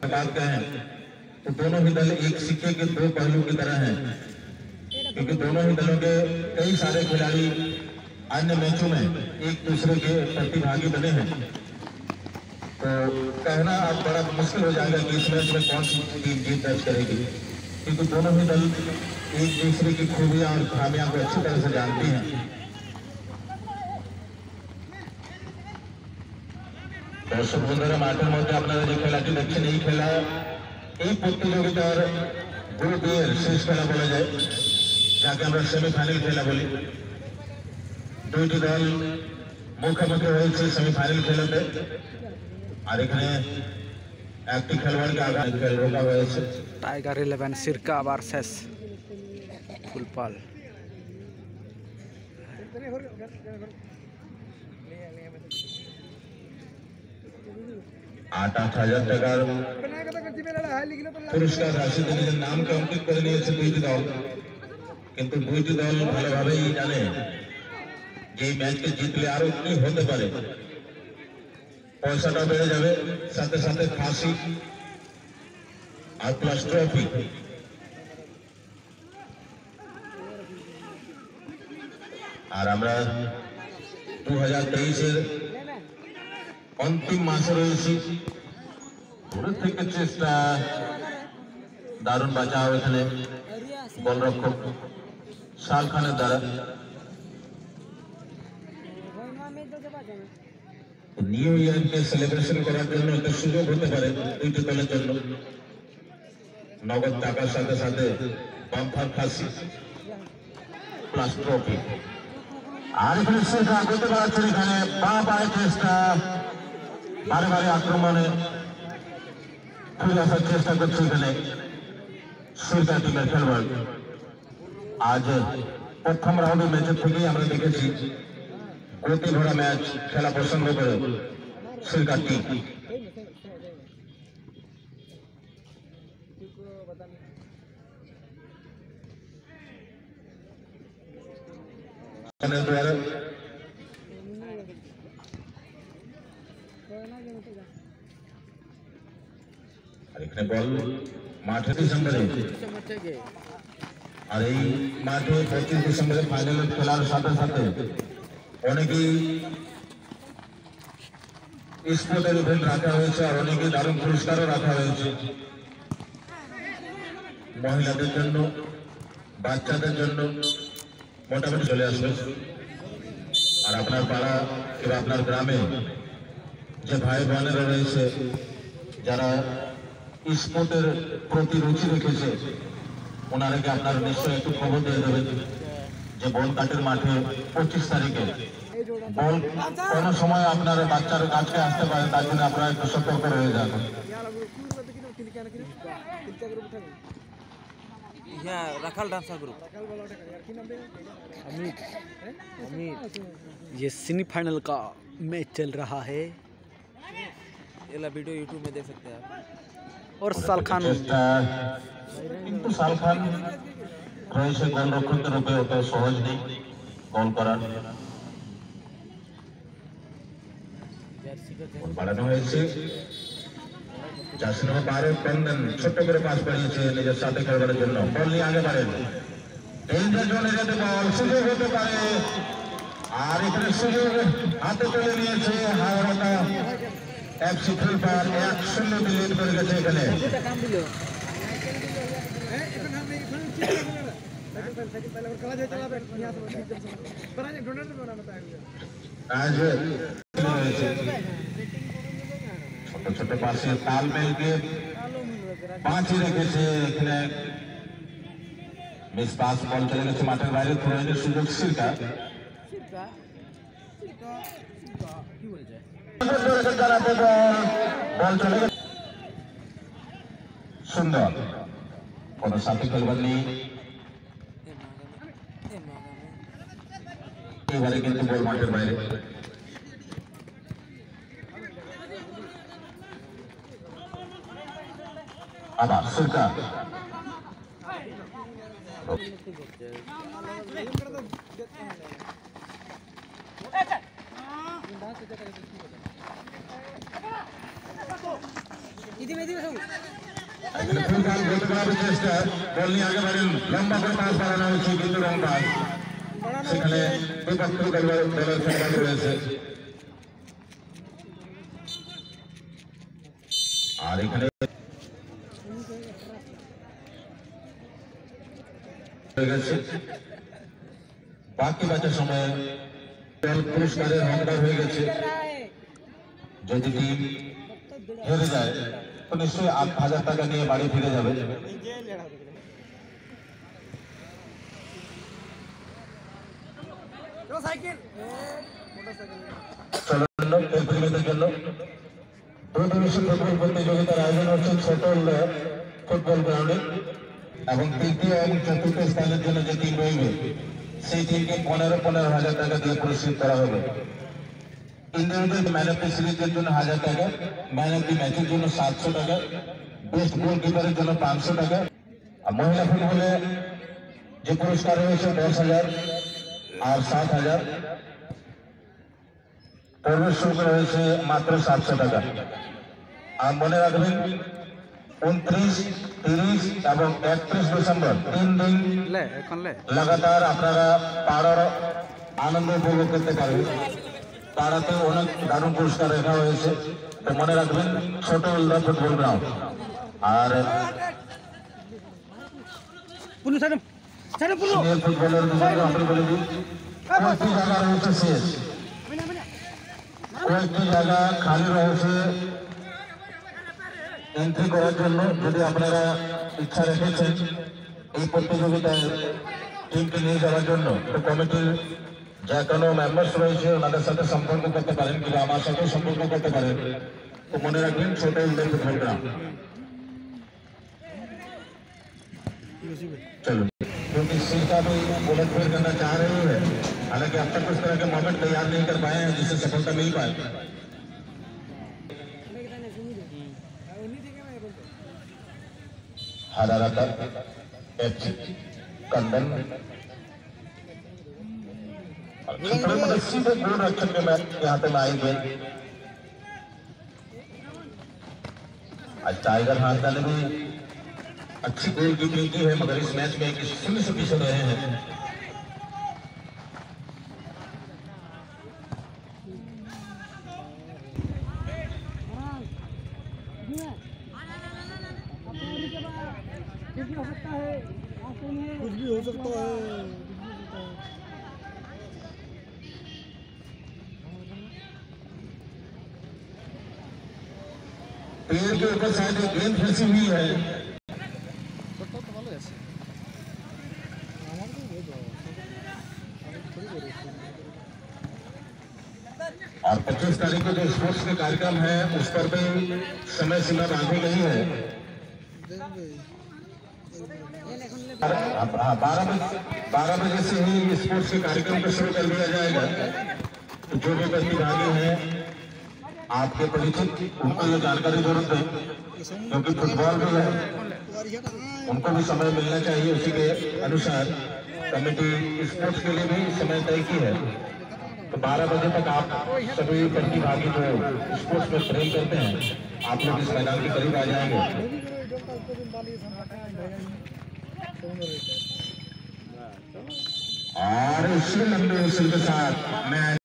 बात कहें तो दोनों ही दल एक सिक्के के दो पहलू की तरह हैं, क्योंकि दोनों ही दलों के कई सारे खिलाड़ी अन्य मैचों में एक दूसरे के प्रतिभागी बने हैं। तो कहना अब बड़ा मुश्किल हो जाएगा कि इस मैच में कौन सी टीम जीत दर्ज करेगी, क्योंकि दोनों ही दल एक दूसरे की खूबियां और खामियां को अच्छी तरह से जानती हैं। दर्शक बंधुरा माठेर मध्य আপনারা যে খেলাটি দেখছেন এই খেলা এই প্রতিযোগিতার গ্রুপের শেষ খেলা বলা যায়, যাকে আমরা সেমিফাইনাল খেলা বলি। দুইটি দল মুখোমুখি হয়েছে সেমিফাইনাল খেলাতে, আর এখানে একটি খেলোয়াড়কে আগামী খেল রোকা হয়েছে। Tiger 11 সিরকা versus ফুলপাল। 8,000 টাকার পুরস্কার রাশি নিজের নামকে অঙ্কিত করে নিয়েছে দুইটি দল, কিন্তু দুইটি দল ভালোভাবেই জানে যে এই ম্যাচকে জিতলে আরো কি হতে পারে। পয়সাটা বেড়ে যাবে, সাথে সাথে ফাঁসি আর প্লাস ট্রফি। আর আমরা 2023-এর অন্তিম মাসে রয়েছি। দূরের থেকে চেষ্টা, দারুণ বাঁচাও এখানে গোলরক্ষক শাল খানের দ্বারা। নিউ ইয়ারকে সেলিব্রেশন করার জন্য একটা সুযোগ হতে পারে দুইটি দলের জন্য। নগদ টাকার সাথে সাথে বাম্পার ফাঁসি প্লাস ট্রফি। আর এখানে সেটা করতে পারছেন, এখানে বা পায়ে চেষ্টা, বারে বারে আক্রমণে ফিরে আসার চেষ্টা করছে এখানে সুইটা টিমের খেলোয়াড়। আজ প্রথম রাউন্ডের ম্যাচের থেকেই আমরা দেখেছি গতি ভরা ম্যাচ খেলা পছন্দ করে সুইটা টিম। এখানে বল মাঠে ডিসেম্বরে, আর এই মাঠে 25 ডিসেম্বরে ফাইনালে খেলার সাথে সাথে অনেকেই স্পোর্টের ইভেন্ট রাখা হয়েছে, আর অনেকেই দারুণ পুরস্কারও রাখা হয়েছে মহিলাদের জন্য, বাচ্চাদের জন্য। মোটামুটি চলে আসবে। আর আপনার পাড়া কিংবা আপনার গ্রামে যে ভাই বোনেরা রয়েছে যারা স্পোর্টের প্রতি রুচি রেখেছে, ওনারাকে আপনারা নিশ্চয়ই একটু খবর দিয়ে দেবেন যে বলকাটের মাঠে 25 তারিখে বল কোন সময় আপনার বাচ্চার কাছে আসতে পারে, তার জন্য আপনারা একটু সতর্ক হয়ে যাবেন। रखल डांसर ग्रुप अमित ये सेमीफाइनल का मैच चल रहा है। ये वीडियो यूट्यूब में देख सकते हैं आप। और सालखान কিন্তু সালখান রয়েছে গোলরক্ষকের রূপে, অত সহজ নেই গোল করার। বাড়ানো হয়েছে জার্সি নম্বর 12 টন্ডন ছোট্ট করে পাস পাঠিয়েছে নিজের সাথে খেলবার জন্য। বল নিয়ে আগে বাড়েন, ডেঞ্জার জোনে যেতে বল সুযোগ হতে পারে, আর এখানে সুযোগ হাতে তুলে নিয়েছে হাওড়া এফসি ফুলপাল। 1-0 লিড করে গেছে এখানে। আজ ছোট ছোট পাশে তালমেলকে বাঁচিয়ে রেখেছে এখানে। মিস পাস, বল চলে গেছে মাঠের বাইরে, থ্রোইনের সুযোগ সিরকা। বল চলে গেছে, সুন্দর, কোন সাথে খেলবার নেই। এবারে কিন্তু বল মাঠের বাইরে। আবার সিরকা, এখানে ফুল বল বলতে পারার চেষ্টা, বল নিয়ে আগে বাড়েন, লম্বা করে পাস বাড়ানো হচ্ছে কিন্তু রং পাস, সেখানে বিপক্ষ দলের খেলোয়াড় রয়েছে। আর এখানে বাকি বাঁচার সময় পুরস্কারের হকদার হয়ে গেছে। যদি টিম হেরে যায় তো নিশ্চয়ই 8,000 টাকা নিয়ে বাড়ি ফিরে যাবে। প্রেমীদের জন্য দুই দিবসীয় ফুটবল প্রতিযোগিতার আয়োজন হচ্ছে ছোট ফুটবল গ্রাউন্ডে, এবং তৃতীয় এবং চতুর্থ স্থানের জন্য যে টিম রইবে সেই টিমকে 15,000 টাকা দিয়ে পুরস্কৃত করা হবে। ইন্ডিভিজুয়াল ম্যান অফ দ্য সিরিজের জন্য 1000 টাকা, ম্যান অফ দ্য ম্যাচের জন্য 700 টাকা, বেস্ট গোলকিপারের জন্য 500 টাকা। আর মহিলা ফুটবলে যে পুরস্কার রয়েছে 10,000 আর 7,000, প্রবেশ শুল্ক রয়েছে মাত্র 700 টাকা। আর মনে রাখবেন 29, 30 এবং 31 ডিসেম্বর 3 দিন লাগাতার আপনারা পাড়ার আনন্দ উপভোগ করতে পারবেন। পাড়াতে অনেক দারুণ পুরস্কার রাখা হয়েছে, তো মনে রাখবেন ছোট উল্লা ফুটবল গ্রাউন্ড। আর ফুটবলের বিষয়ে আমরা বলে দিই, কয়েকটি জায়গা রয়েছে শেষ, কয়েকটি জায়গা খালি রয়েছে এন্ট্রি করার জন্য। যদি আপনারা ইচ্ছা রেখেছেন এই প্রতিযোগিতায় টিমকে নিয়ে যাওয়ার জন্য, তো কমিটির যা কোনো মেম্বার্স রয়েছে ওনাদের সাথে সম্পর্ক করতে পারেন, কিংবা আমার সাথে সম্পর্ক করতে পারেন। तो मन रखें छोटे ফুটবল গ্রাউন্ড। चलो क्योंकि सीट आप बुलेट फेयर करना चाह रहे हैं, हालांकि अब तक उस तरह के मोमेंट तैयार नहीं कर पाए हैं जिससे सफलता मिल पाए। हरारता एफसी कंदन सीधे गोल रक्षक के मैच यहाँ पे आई गई। आज टाइगर हाथदा ने भी अच्छी गोल कीपिंग की है, मगर इस मैच में एक शून्य से पीछे रहे हैं। कुछ भी हो सकता है। पेड़ के ऊपर शायद एक गेंद फंसी हुई है। और 25 तारीख को जो स्पोर्ट्स के कार्यक्रम है उस पर भी समय सीमा बांधी गई है। 12 बजे से ही स्पोर्ट्स के कार्यक्रम को शुरू कर दिया जाएगा। तो जो भी प्रतिभागी हैं आपके परिचित, उनको ये जानकारी जरूर दें, क्योंकि फुटबॉल भी है, उनको भी समय मिलना चाहिए। उसी के अनुसार कमेटी स्पोर्ट्स के लिए भी समय तय की है। तो 12 बजे तक आप सभी प्रतिभागी जो स्पोर्ट्स में प्रेम करते हैं, आप लोग इस मैदान के करीब आ जाएंगे। और इसी लंबे उछल के साथ मैं